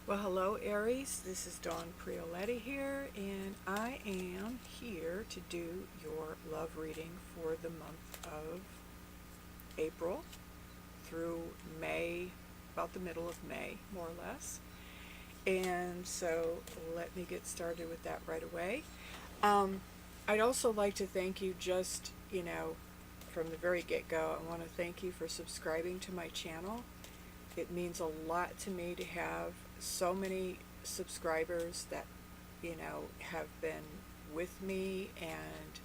Well, hello Aries, this is Dawn Prioletti here, and I am here to do your love reading for the month of April through May, about the middle of May, more or less. And so let me get started with that right away. I'd also like to thank you from the very get-go. I want to thank you for subscribing to my channel. It means a lot to me to have so many subscribers that, have been with me. And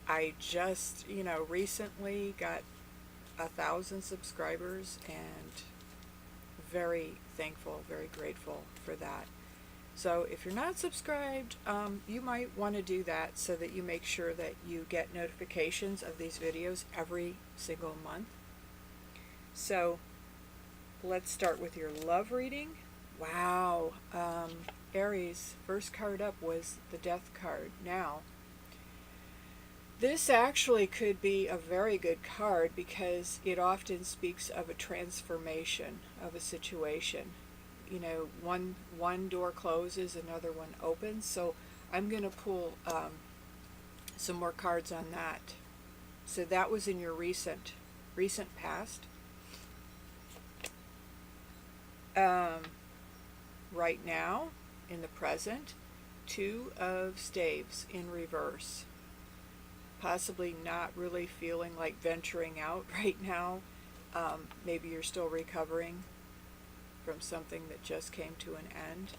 I just, recently got 1,000 subscribers and very thankful, very grateful for that. So if you're not subscribed, you might want to do that so that you make sure that you get notifications of these videos every single month. So let's start with your love reading. Wow. Aries, first card up was the Death card. Now, this actually could be a very good card because it often speaks of a transformation of a situation. One door closes, another one opens. So I'm going to pull some more cards on that. So that was in your recent past. Right now, in the present, Two of Staves in reverse. Possibly not really feeling like venturing out right now. Maybe you're still recovering from something that just came to an end.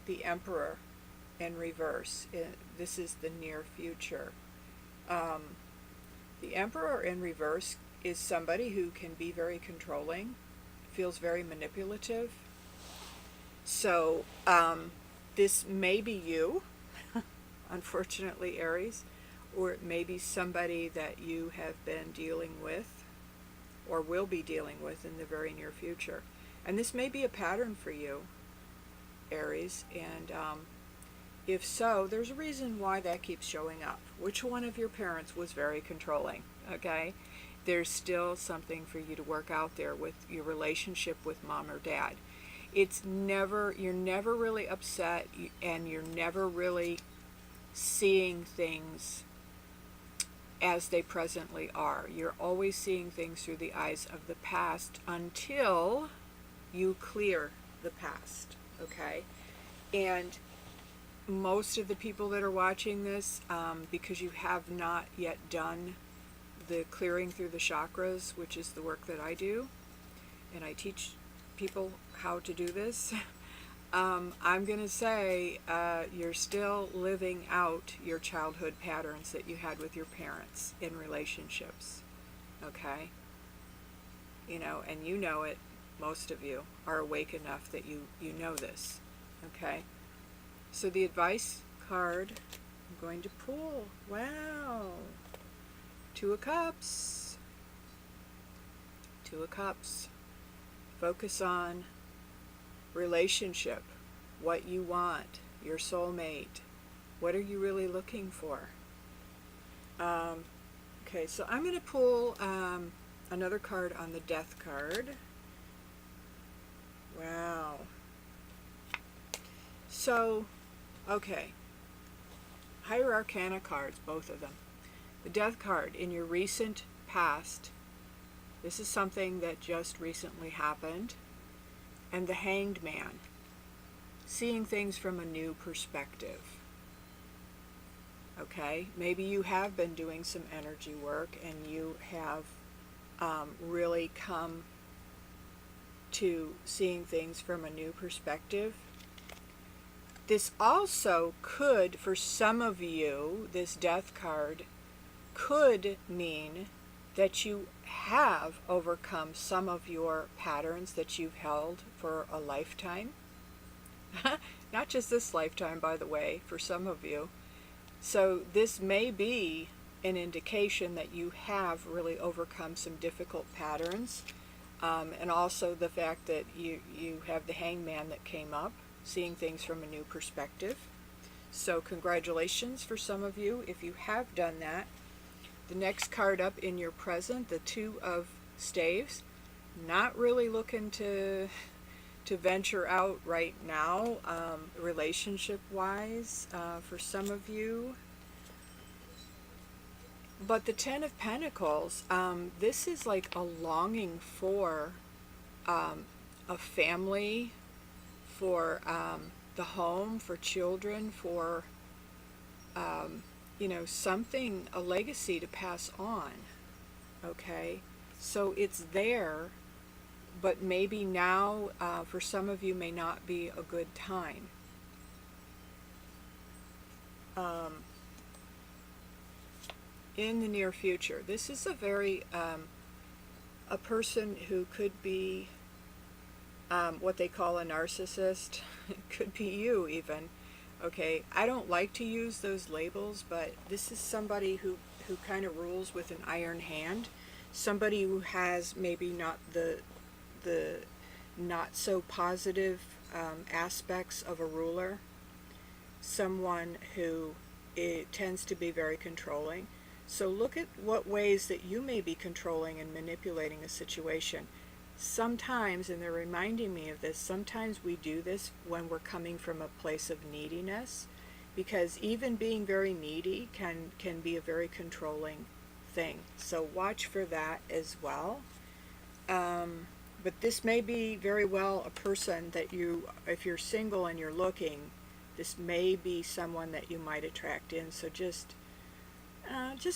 The Emperor in reverse. This is the near future. The Emperor in reverse is somebody who can be very controlling, feels very manipulative. So this may be you, unfortunately, Aries, or it may be somebody that you have been dealing with or will be dealing with in the very near future. And this may be a pattern for you, Aries, and if so, there's a reason why that keeps showing up. Which one of your parents was very controlling? Okay? There's still something for you to work out there with your relationship with mom or dad. You're never really upset, and you're never really seeing things as they presently are. You're always seeing things through the eyes of the past until you clear the past, okay? And most of the people that are watching this, because you have not yet done the clearing through the chakras, which is the work that I do, and I teach people how to do this, I'm going to say you're still living out your childhood patterns that you had with your parents in relationships, okay? And you know it. Most of you are awake enough that you know this, okay? So the advice card I'm going to pull, wow, Two of Cups. Two of Cups. Focus on relationship, what you want, your soulmate. What are you really looking for? Okay, so I'm going to pull another card on the Death card. Wow. So, okay. Higher Arcana cards, both of them. The Death card, in your recent past, this is something that just recently happened. And the Hanged Man, seeing things from a new perspective. Okay, maybe you have been doing some energy work and you have really come to seeing things from a new perspective. This also could, for some of you, this Death card could mean that you have overcome some of your patterns that you've held for a lifetime. Not just this lifetime, by the way, for some of you. So this may be an indication that you have really overcome some difficult patterns. And also the fact that you have the Hangman that came up, seeing things from a new perspective. So congratulations for some of you if you have done that. The next card up in your present, the Two of Staves, not really looking to to venture out right now, relationship-wise, for some of you. But the Ten of Pentacles, this is like a longing for a family, for the home, for children, for, something, a legacy to pass on. Okay? So it's there, but maybe now, for some of you, may not be a good time. In the near future. This is a very, a person who could be what they call a narcissist. It could be you even. Okay, I don't like to use those labels, but this is somebody who kind of rules with an iron hand. Somebody who has maybe not the not so positive aspects of a ruler. Someone who tends to be very controlling. So look at what ways that you may be controlling and manipulating a situation. Sometimes, and they're reminding me of this, sometimes we do this when we're coming from a place of neediness, because even being very needy can be a very controlling thing. So watch for that as well. But this may be very well a person that you, if you're single and you're looking, this may be someone that you might attract in. So just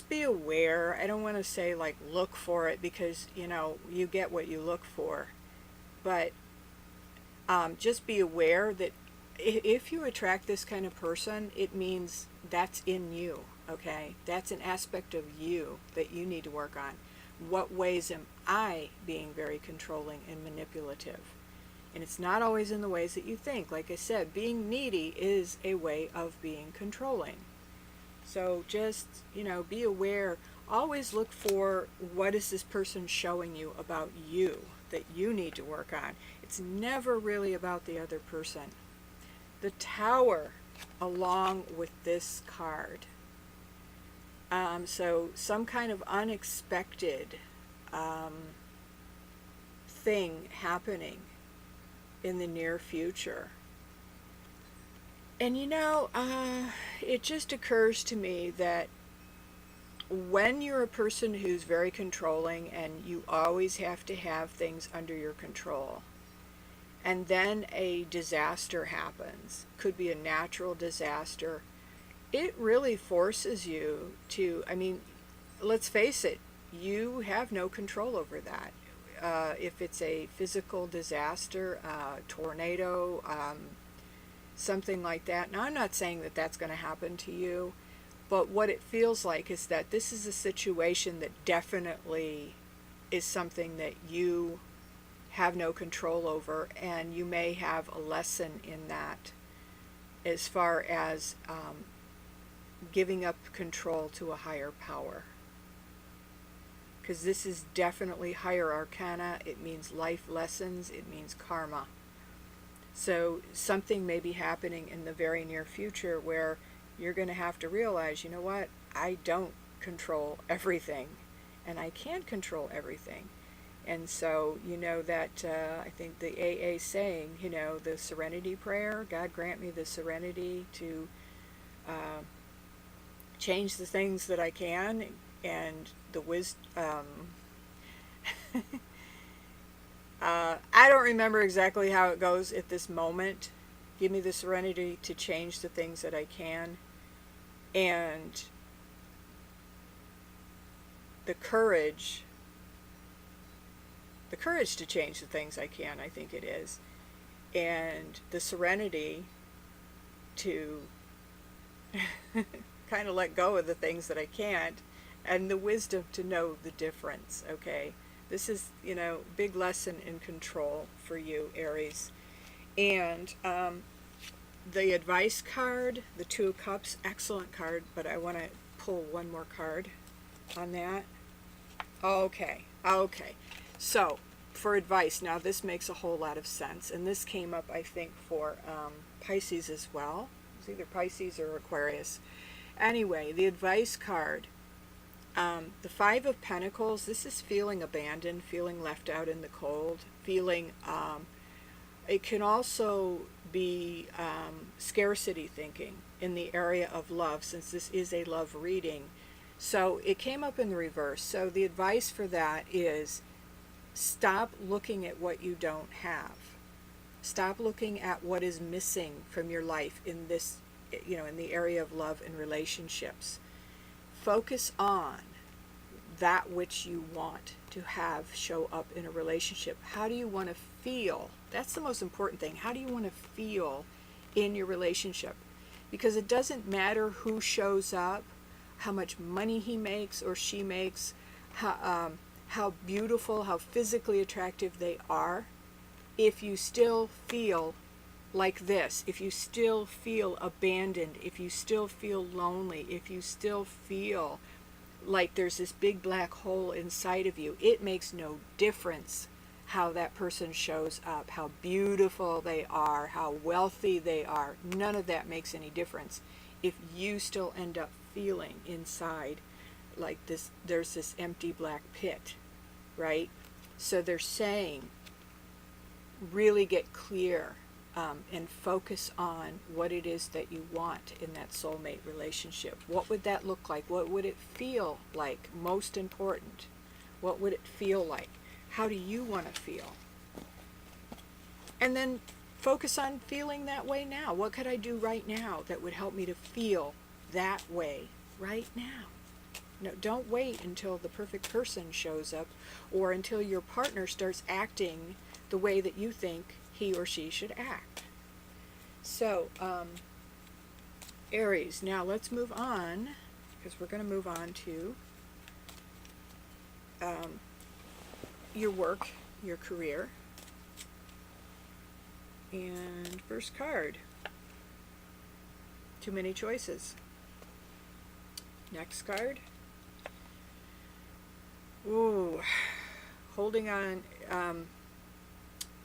be aware. I don't want to say like look for it, because you get what you look for, but just be aware that if you attract this kind of person, it means that's in you. Okay, that's an aspect of you that you need to work on. What ways am I being very controlling and manipulative? And it's not always in the ways that you think. Like I said, being needy is a way of being controlling. So just, be aware. Always look for what is this person showing you about you that you need to work on. It's never really about the other person. The Tower, along with this card. So some kind of unexpected thing happening in the near future. And it just occurs to me that when you're a person who's very controlling and you always have to have things under your control, and then a disaster happens, could be a natural disaster, it really forces you to, let's face it, you have no control over that. If it's a physical disaster, tornado, something like that. Now, I'm not saying that that's going to happen to you, but what it feels like is that this is a situation that definitely is something that you have no control over, and you may have a lesson in that as far as giving up control to a higher power. Because this is definitely higher arcana. It means life lessons. It means karma. So something may be happening in the very near future where you're going to have to realize, you know what, I don't control everything, and I can't control everything. And so, that I think the AA saying, the serenity prayer, God grant me the serenity to change the things that I can, and the wisdom. I don't remember exactly how it goes at this moment. Give me the serenity to change the things that I can, and the courage to change the things I can, I think it is, and the serenity to kind of let go of the things that I can't, and the wisdom to know the difference. Okay, this is, big lesson in control for you, Aries. And the advice card, the Two of Cups, excellent card, but I want to pull one more card on that. Okay. So, for advice, now this makes a whole lot of sense, and this came up, I think, for Pisces as well. It's either Pisces or Aquarius. Anyway, the advice card, the Five of Pentacles, this is feeling abandoned, feeling left out in the cold, feeling It can also be scarcity thinking in the area of love, since this is a love reading. So it came up in the reverse. So the advice for that is stop looking at what you don't have. Stop looking at what is missing from your life in this, in the area of love and relationships. Focus on that which you want to have show up in a relationship. How do you want to feel? That's the most important thing. How do you want to feel in your relationship? Because it doesn't matter who shows up, how much money he makes or she makes, how beautiful, how physically attractive they are. If you still feel like this, if you still feel abandoned, if you still feel lonely, if you still feel like there's this big black hole inside of you, it makes no difference how that person shows up, how beautiful they are, how wealthy they are. None of that makes any difference if you still end up feeling inside like this, there's this empty black pit, right? So they're saying, really get clear and focus on what it is that you want in that soulmate relationship. What would that look like? What would it feel like? Most important, what would it feel like? How do you want to feel? And then focus on feeling that way now. What could I do right now that would help me to feel that way right now? No, don't wait until the perfect person shows up or until your partner starts acting the way that you think he or she should act. So, Aries, now let's move on, because we're going to move on to your work, your career. And first card, too many choices. Next card, ooh, holding on.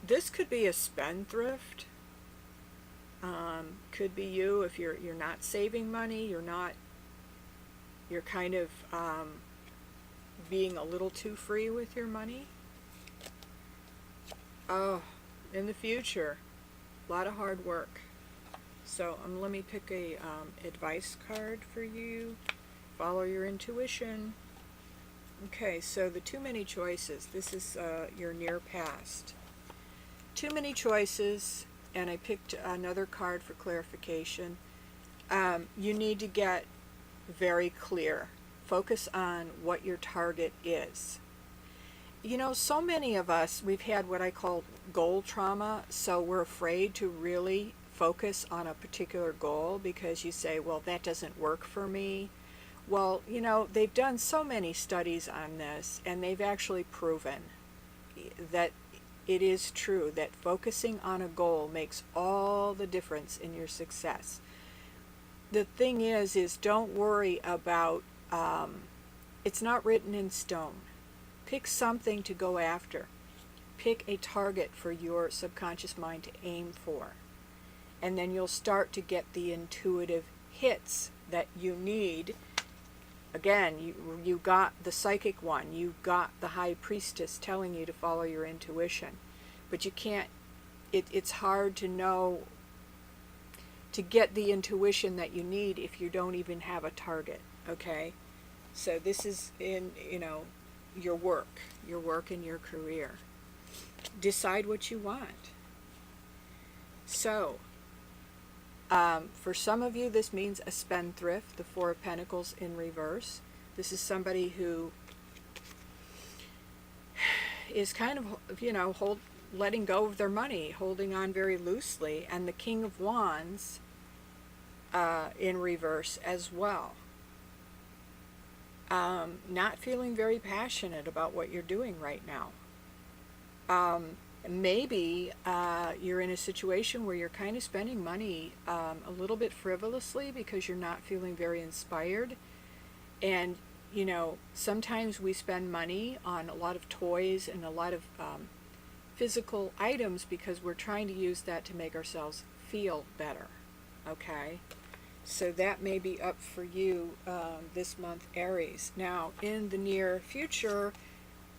This could be a spendthrift. Could be you if you're not saving money. You're kind of being a little too free with your money. Oh, in the future, a lot of hard work. So let me pick a advice card for you. Follow your intuition. Okay, so the too many choices. This is your near past. Too many choices, and I picked another card for clarification. You need to get very clear. Focus on what your target is. So many of us, we've had what I call goal trauma, so we're afraid to really focus on a particular goal because you say, well, that doesn't work for me. Well, they've done so many studies on this, and they've actually proven that it is true that focusing on a goal makes all the difference in your success. The thing is don't worry about, it's not written in stone. Pick something to go after. Pick a target for your subconscious mind to aim for. And then you'll start to get the intuitive hits that you need. Again, you got the psychic one, you got the high priestess telling you to follow your intuition. But you can't, it's hard to know, to get the intuition that you need if you don't even have a target, okay? So this is in, your work and your career. Decide what you want. So, for some of you, this means a spendthrift, the Four of Pentacles in reverse. This is somebody who is kind of, letting go of their money, holding on very loosely, and the King of Wands in reverse as well. Not feeling very passionate about what you're doing right now. Maybe you're in a situation where you're kind of spending money a little bit frivolously because you're not feeling very inspired. And, sometimes we spend money on a lot of toys and a lot of physical items because we're trying to use that to make ourselves feel better. Okay? So that may be up for you this month, Aries. Now, in the near future,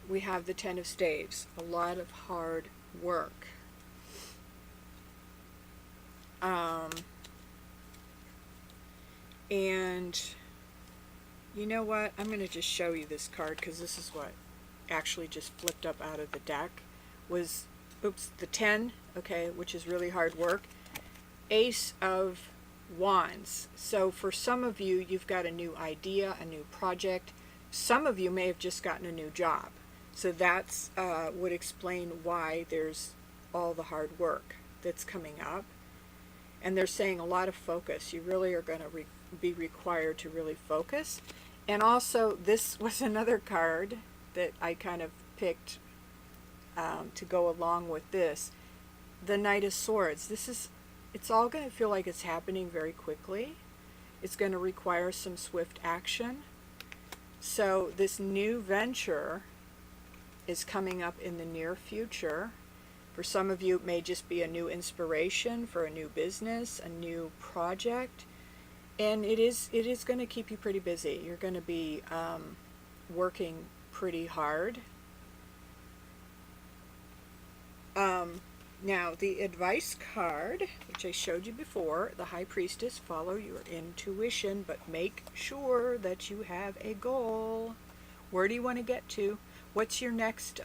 we have the Ten of Staves, a lot of hard work. Um, and you know what? I'm going to just show you this card because this is what actually just flipped up out of the deck. Was, oops, the 10, okay, which is really hard work. Ace of Wands. So for some of you, you've got a new idea, a new project. Some of you may have just gotten a new job. So that's would explain why there's all the hard work that's coming up. And they're saying a lot of focus. You really are going to be required to really focus. And also, this was another card that I kind of picked to go along with this. The Knight of Swords. It's all going to feel like it's happening very quickly. It's going to require some swift action. So this new venture is coming up in the near future. For some of you, it may just be a new inspiration for a new business, a new project. And it is going to keep you pretty busy. You're going to be working pretty hard. Now, the advice card, which I showed you before, the High Priestess, follow your intuition, but make sure that you have a goal. Where do you want to get to? What's your next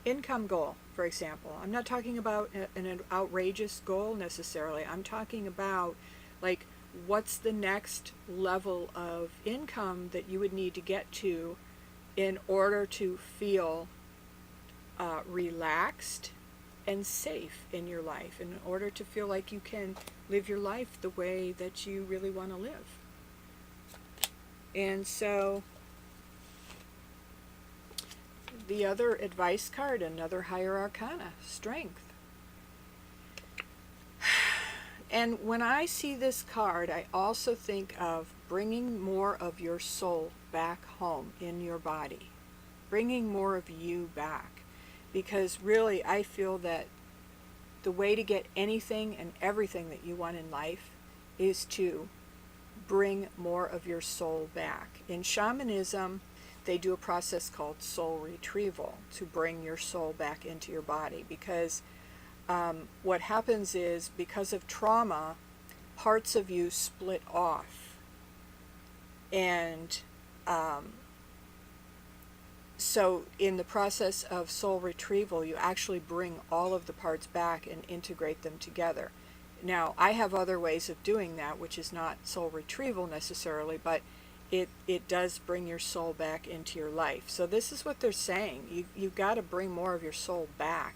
income goal, for example? I'm not talking about an outrageous goal necessarily. I'm talking about, like, what's the next level of income that you would need to get to in order to feel relaxed and safe in your life, in order to feel like you can live your life the way that you really want to live. And so the other advice card, another higher arcana, Strength. And when I see this card, I also think of bringing more of your soul back home in your body, bringing more of you back. Because really, I feel that the way to get anything and everything that you want in life is to bring more of your soul back. In shamanism, they do a process called soul retrieval to bring your soul back into your body. Because what happens is, because of trauma, parts of you split off. And so in the process of soul retrieval, you actually bring all of the parts back and integrate them together. Now, I have other ways of doing that, which is not soul retrieval necessarily, but it does bring your soul back into your life. So this is what they're saying. You've got to bring more of your soul back,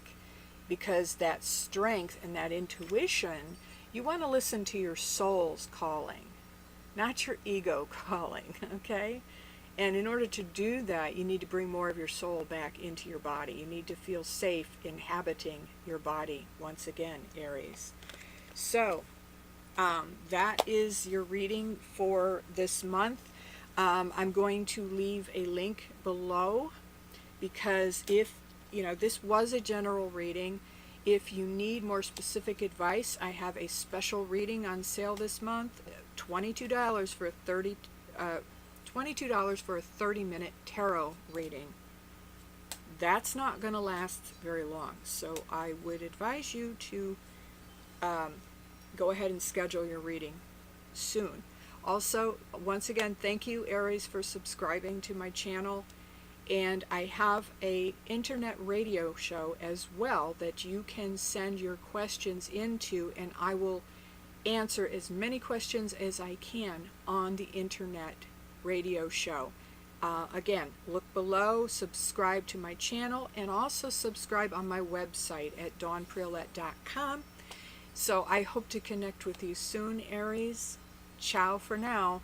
because that strength and that intuition, you want to listen to your soul's calling, not your ego calling, okay? And in order to do that, you need to bring more of your soul back into your body. You need to feel safe inhabiting your body once again, Aries. So that is your reading for this month. I'm going to leave a link below, because if, this was a general reading. If you need more specific advice, I have a special reading on sale this month, $22 for a $22 for a 30-minute tarot reading. That's not going to last very long, so I would advise you to go ahead and schedule your reading soon. Also, once again, thank you, Aries, for subscribing to my channel. And I have a internet radio show as well that you can send your questions into, and I will answer as many questions as I can on the internet radio show. Again, look below, subscribe to my channel, and also subscribe on my website at dawnpriolette.com. So I hope to connect with you soon, Aries. Ciao for now.